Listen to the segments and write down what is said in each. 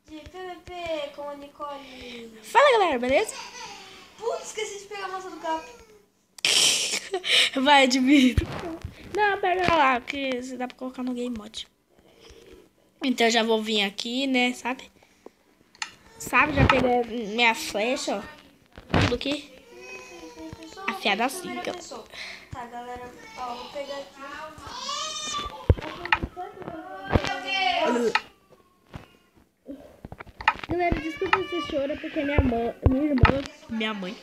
de PVP com a Nicole. Fala, galera, beleza? Putz, esqueci de pegar a moça do cap. Vai, admito. Não, pega lá, que dá pra colocar no Game Mode. Então eu já vou vir aqui, né, sabe? Já peguei minha flecha, ó. Tudo aqui. Afiada assim, galera. Tá, galera, ó, vou pegar aqui. Galera, desculpa se chora porque minha mãe. Minha mãe.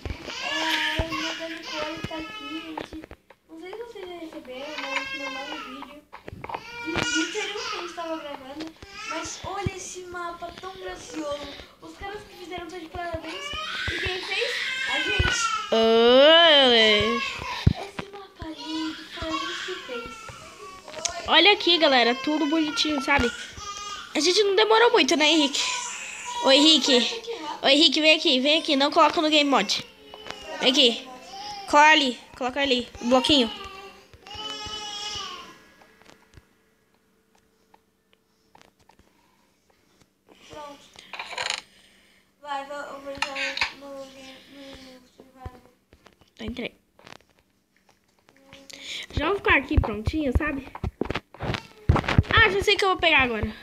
A irmã da Nicole tá aqui, gente. Não sei se vocês já receberam, mas mandaram um vídeo de literalmente que a gente tava gravando. Mas olha esse mapa tão gracioso. Os caras que fizeram estão de parabéns. E quem fez? A gente. Esse mapa lindo foi a gente que fez. Olha aqui, galera, tudo bonitinho, sabe? A gente não demorou muito, né, Henrique? Oi, Henrique. Oi, Henrique, vem aqui. Não coloca no Game Mode. Vem aqui. Coloca ali, o bloquinho. Pronto. Vai, eu vou entrar no survival. Entrei. Já vou ficar aqui prontinho, sabe? Ah, já sei o que eu vou pegar agora.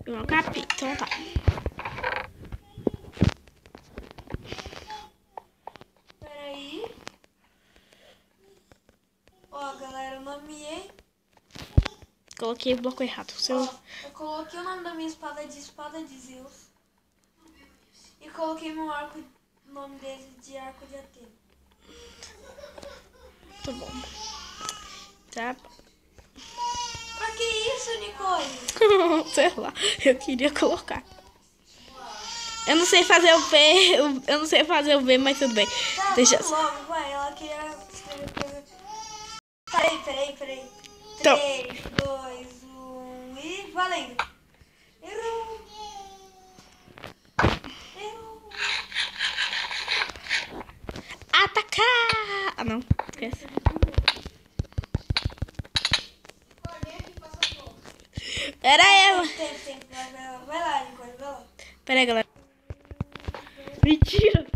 Pegar um capim, então tá. Peraí. Ó, galera, eu nomeei. Coloquei o bloco errado. Ó, eu coloquei o nome da minha espada de Zeus. E coloquei meu arco, o nome dele de arco de Atena. Tá bom. Tá. Pra que isso, Nicole? Sei lá, eu queria colocar. Eu não sei fazer o V, mas tudo bem. Tá, Deixa vamos logo, vai. Ela queria escrever coisa. Peraí. Então. 3, 2, 1 e valendo. Errou. Atacar! Ah, não. Esquece. Era ela. Tem. Vai lá, Nicole, vai lá. Pera aí, galera. Mentira.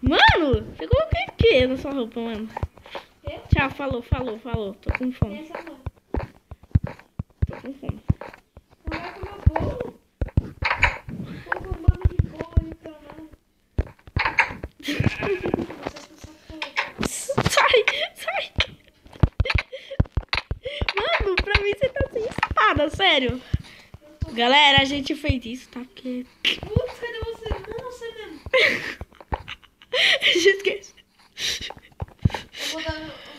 Mano, você colocou o que na sua roupa, mano? Tchau, falou. Tô com fome. Caraca, meu bolo. Colocou um bando de bolo ali pra nada. Sai. Mano, pra mim você tá sem espada, sério. Galera, a gente fez isso, tá? Porque... Putz, cadê você? Não, você mesmo. A gente esquece. Eu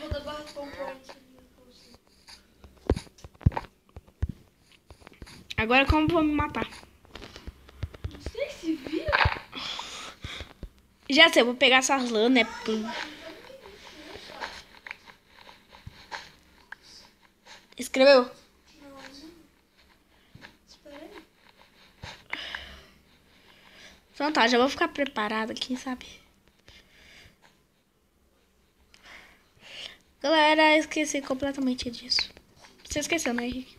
vou dar barra de componente. Agora como vou me matar? Você se vira? Já sei, eu vou pegar essas lãs, né? Escreveu? Não. Espera aí. Então tá, já vou ficar preparado aqui, sabe? Galera, esqueci completamente disso. Você esqueceu, né, Henrique?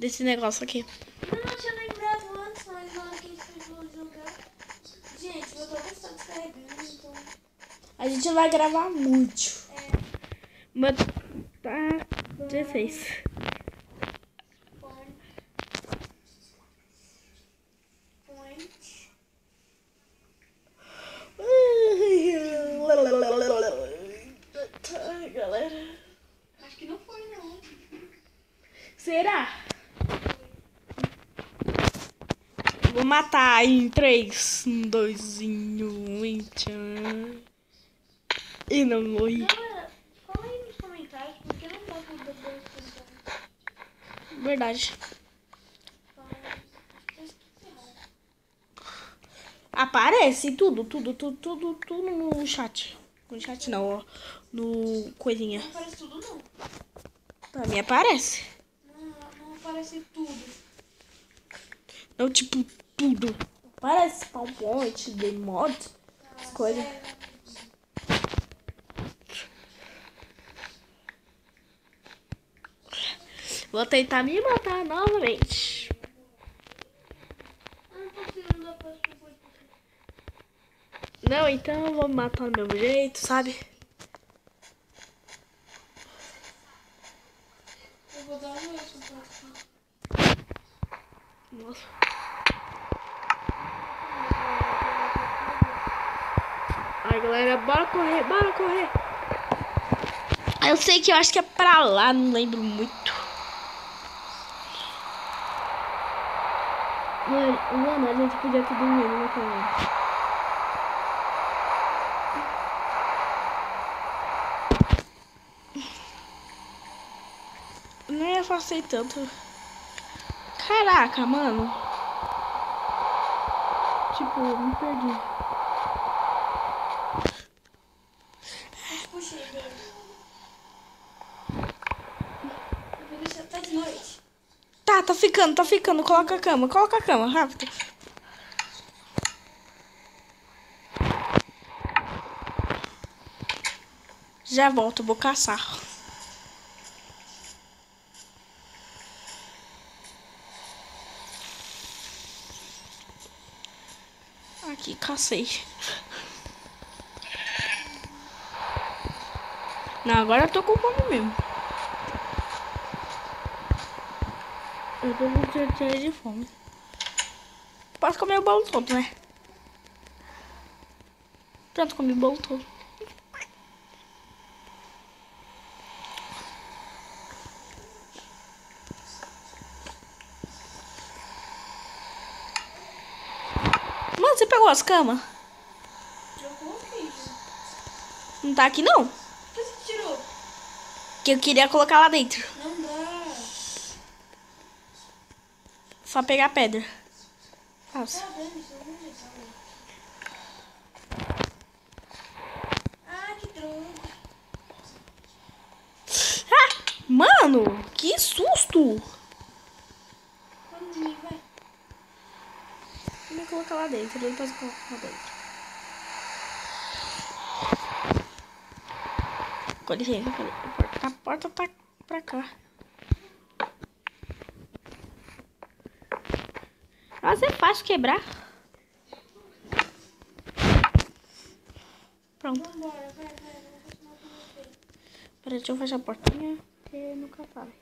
Desse negócio aqui. Não, eu tinha lembrado antes, mas na hora que a gente foi jogar. Gente, meu tablet está descarregando, então. A gente vai gravar muito. É. Mas tá 16. Point. Ai, galera. Acho que não foi, não. Será? Vou matar em 3, 2, 1 e tchan. E não morri. Galera, fala aí nos comentários, porque não dá pra depois comentar. Verdade. Errado. Aparece tudo no chat. No chat não, ó. No coisinha. Não aparece tudo, não. Pra mim aparece. Não aparece tudo. Não, tipo, tudo. Aparece PowerPoint, Game Mode, as coisas. Vou tentar me matar novamente. Eu não consigo, não dá pra subir. Não, então eu vou me matar do mesmo jeito, sabe? Eu vou dar um eixo pra cá. Nossa. Ai, galera, bora correr, bora correr. Eu sei que eu acho que é pra lá, não lembro muito. Mano, a gente podia ter dormido naquela hora. Nem afastei tanto. Caraca, mano. Tipo, me perdi. Puxei dele. Eu vou deixar até de noite. Tá ficando. Coloca a cama, rápido. Já volto, vou caçar. Aqui, cacei. Não, agora eu tô com fome mesmo. Eu tô com certeza de fome. Posso comer o bolo todo, né? Pronto, comi o bolo todo. Mano, você pegou as camas? Eu coloquei. Não tá aqui, não? Por que você tirou? Que eu queria colocar lá dentro. Não dá. Só pegar a pedra. Nossa. Tá vendo? Isso não é legal. Ah, que droga. Ah, mano, que susto! Vamos dormir, vai. Vou colocar lá dentro, depois eu coloco lá dentro. Com licença, a porta tá pra cá. Mas é fácil quebrar. Pronto. Vambora, vai. Vamos continuar com você. Peraí, deixa eu fechar a portinha, porque nunca sabe.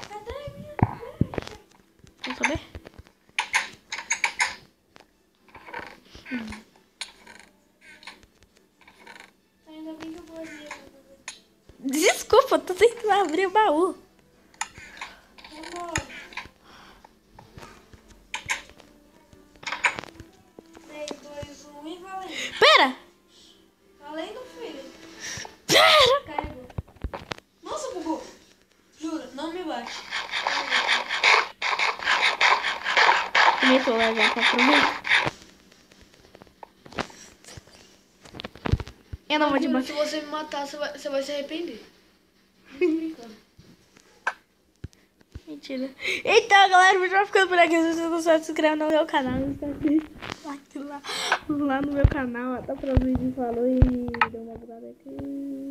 Cadê a minha flecha? Quer saber? Ainda bem que eu vou abrir. Desculpa, eu tô tentando abrir o baú. Vambora. 3, 2, 1 e valendo. Pera! Valendo, filho. Pera! Carregou. Nossa, bugou. Juro, não me bate. Começou a largar pra aproveitar. Eu não vou te Juro, bater. se você me matar, você vai se arrepender. Não tô brincando. Mentira. Então, galera, o vídeo vai ficando por aqui. Se você gostou, se inscreve no meu canal. Não esquece lá no meu canal. Até o próximo vídeo. Falou e dê uma olhada aqui.